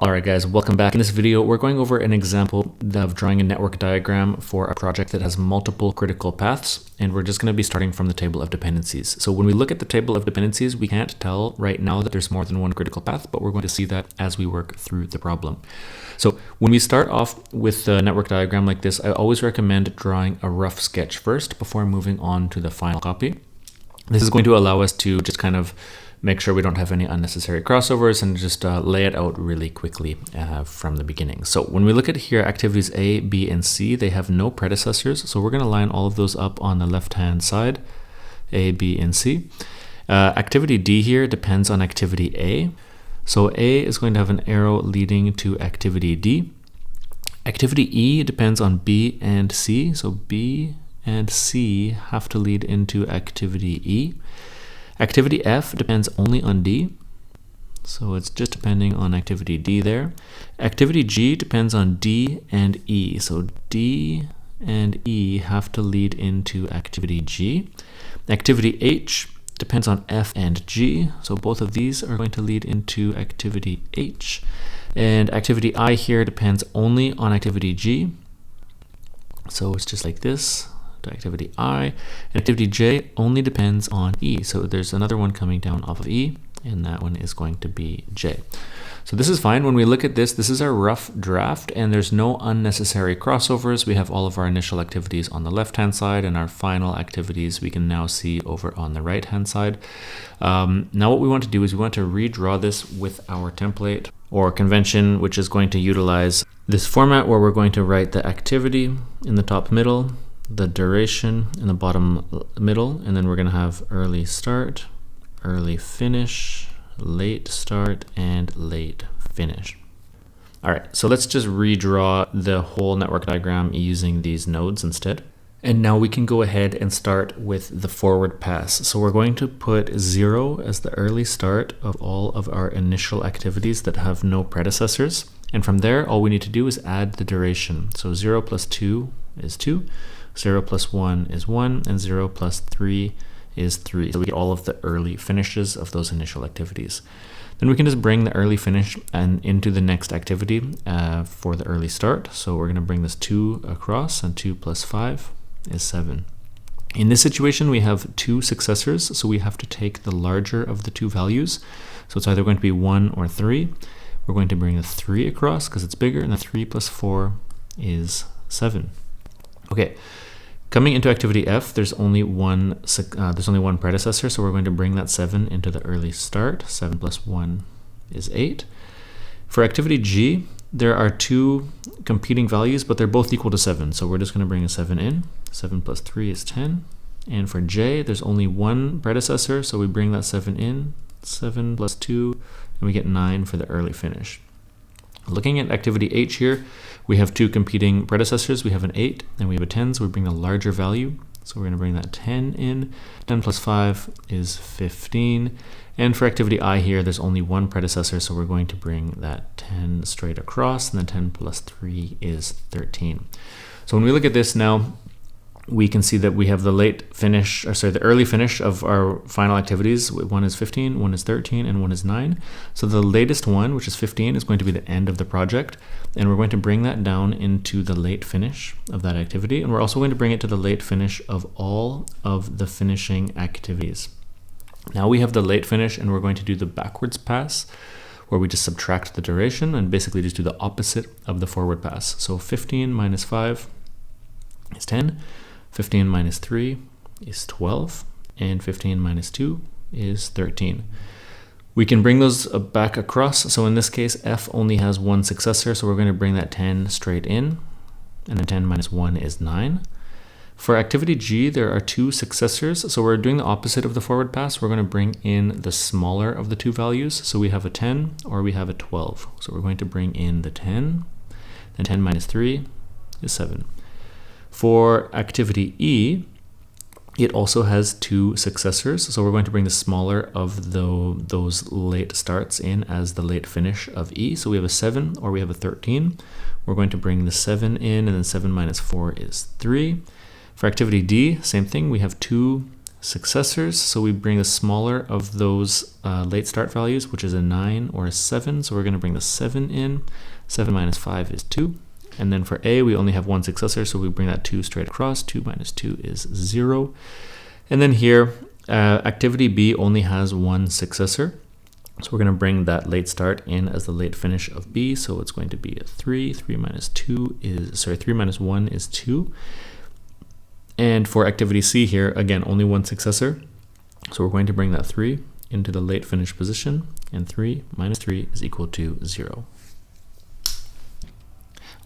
Alright guys, welcome back. In this video, we're going over an example of drawing a network diagram for a project that has multiple critical paths, and we're just going to be starting from the table of dependencies. So when we look at the table of dependencies, we can't tell right now that there's more than one critical path, but we're going to see that as we work through the problem. So when we start off with the network diagram like this, I always recommend drawing a rough sketch first before moving on to the final copy. This is going to allow us to just kind of make sure we don't have any unnecessary crossovers and just lay it out really quickly from the beginning. So when we look at here, activities A, B, and C, they have no predecessors. So we're going to line all of those up on the left-hand side, A, B, and C. Activity D here depends on activity A. So A is going to have an arrow leading to activity D. Activity E depends on B and C. So B and C have to lead into activity E. Activity F depends only on D, so it's just depending on activity D there. Activity G depends on D and E, so D and E have to lead into activity G. Activity H depends on F and G, so both of these are going to lead into activity H. And activity I here depends only on activity G, so it's just like this. To activity I, and activity J only depends on E. So there's another one coming down off of E, and that one is going to be J. So this is fine. When we look at this, this is our rough draft, and there's no unnecessary crossovers. We have all of our initial activities on the left-hand side, and our final activities we can now see over on the right-hand side. Now what we want to do is we want to redraw this with our template or convention, which is going to utilize this format where we're going to write the activity in the top middle, the duration in the bottom middle, and then we're going to have early start, early finish, late start, and late finish. All right, so let's just redraw the whole network diagram using these nodes instead. And now we can go ahead and start with the forward pass. So we're going to put 0 as the early start of all of our initial activities that have no predecessors. And from there, all we need to do is add the duration. So 0 plus 2 is 2. 0 plus 1 is 1, and 0 plus 3 is 3. So we get all of the early finishes of those initial activities. Then we can just bring the early finish and into the next activity for the early start. So we're going to bring this 2 across, and 2 plus 5 is 7. In this situation, we have two successors, so we have to take the larger of the two values. So it's either going to be 1 or 3. We're going to bring the 3 across because it's bigger, and the 3 plus 4 is 7. Okay. Coming into activity F, there's only one predecessor, so we're going to bring that 7 into the early start. 7 plus 1 is 8. For activity G, there are two competing values, but they're both equal to 7, so we're just going to bring a 7 in. 7 plus 3 is 10. And for J, there's only one predecessor, so we bring that 7 in. 7 plus 2, and we get 9 for the early finish. Looking at activity H here, we have two competing predecessors. We have an 8 and we have a 10, so we bring a larger value. So we're going to bring that 10 in. 10 plus 5 is 15. And for activity I here, there's only one predecessor, so we're going to bring that 10 straight across, and then 10 plus 3 is 13. So when we look at this now, we can see that we have the the early finish of our final activities. One is 15, one is 13, and one is 9. So the latest one, which is 15, is going to be the end of the project. And we're going to bring that down into the late finish of that activity. And we're also going to bring it to the late finish of all of the finishing activities. Now we have the late finish, and we're going to do the backwards pass, where we just subtract the duration and basically just do the opposite of the forward pass. So 15 minus 5 is 10. 15 minus 3 is 12, and 15 minus 2 is 13. We can bring those back across. So in this case, F only has one successor, so we're going to bring that 10 straight in, and then 10 minus 1 is 9. For activity G, there are two successors, so we're doing the opposite of the forward pass. We're going to bring in the smaller of the two values. So we have a 10 or we have a 12. So we're going to bring in the 10, then 10 minus 3 is 7. For activity E, it also has two successors, so we're going to bring the smaller of those late starts in as the late finish of E. So we have a 7 or we have a 13. We're going to bring the 7 in, and then 7 minus 4 is 3. For activity D, same thing, we have two successors. So we bring the smaller of those late start values, which is a 9 or a 7. So we're going to bring the 7 in. 7 minus 5 is 2. And then for A, we only have one successor, so we bring that 2 straight across. 2 minus 2 is 0. And then here, activity B only has one successor. So we're going to bring that late start in as the late finish of B. So it's going to be a 3. 3 minus 1 is 2. And for activity C here, again, only one successor. So we're going to bring that 3 into the late finish position. And 3 minus 3 is equal to 0.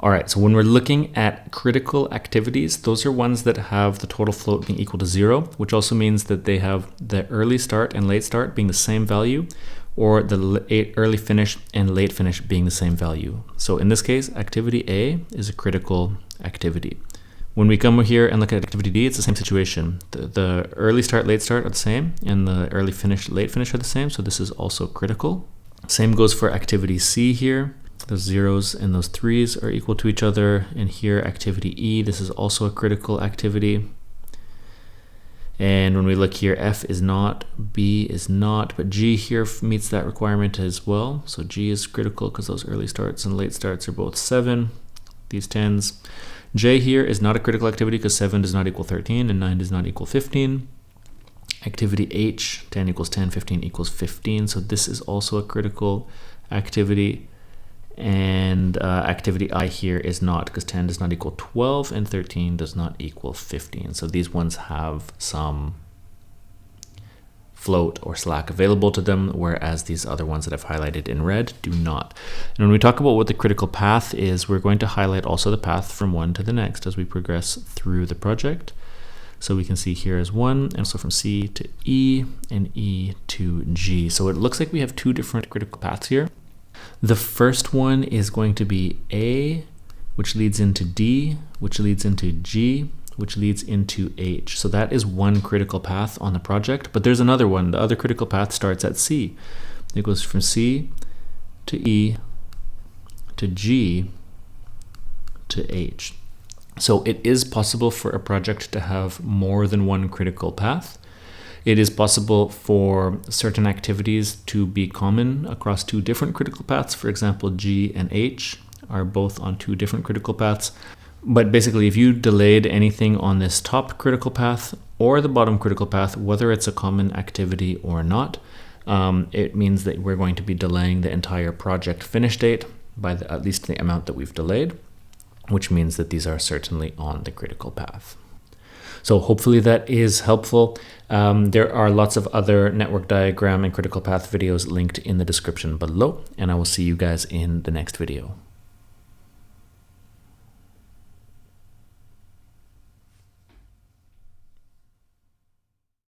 All right, so when we're looking at critical activities, those are ones that have the total float being equal to 0, which also means that they have the early start and late start being the same value, or the early finish and late finish being the same value. So in this case, activity A is a critical activity. When we come here and look at activity D, it's the same situation. The early start, late start are the same, and the early finish, late finish are the same, so this is also critical. Same goes for activity C here. Those zeros and those 3s are equal to each other. And here, activity E, this is also a critical activity. And when we look here, F is not, B is not, but G here meets that requirement as well. So G is critical because those early starts and late starts are both 7, these 10s. J here is not a critical activity because 7 does not equal 13 and 9 does not equal 15. Activity H, 10 equals 10, 15 equals 15. So this is also a critical activity. And activity I here is not, because 10 does not equal 12 and 13 does not equal 15. So these ones have some float or slack available to them, whereas these other ones that I've highlighted in red do not. And when we talk about what the critical path is, we're going to highlight also the path from one to the next as we progress through the project. So we can see here is 1, and also from C to E and E to G. So it looks like we have two different critical paths here. The first one is going to be A, which leads into D, which leads into G, which leads into H. So that is one critical path on the project, but there's another one. The other critical path starts at C. It goes from C to E to G to H. So it is possible for a project to have more than one critical path. It is possible for certain activities to be common across two different critical paths. For example, G and H are both on two different critical paths. But basically, if you delayed anything on this top critical path or the bottom critical path, whether it's a common activity or not, it means that we're going to be delaying the entire project finish date by at least the amount that we've delayed, which means that these are certainly on the critical path. So hopefully that is helpful. There are lots of other network diagram and critical path videos linked in the description below, and I will see you guys in the next video.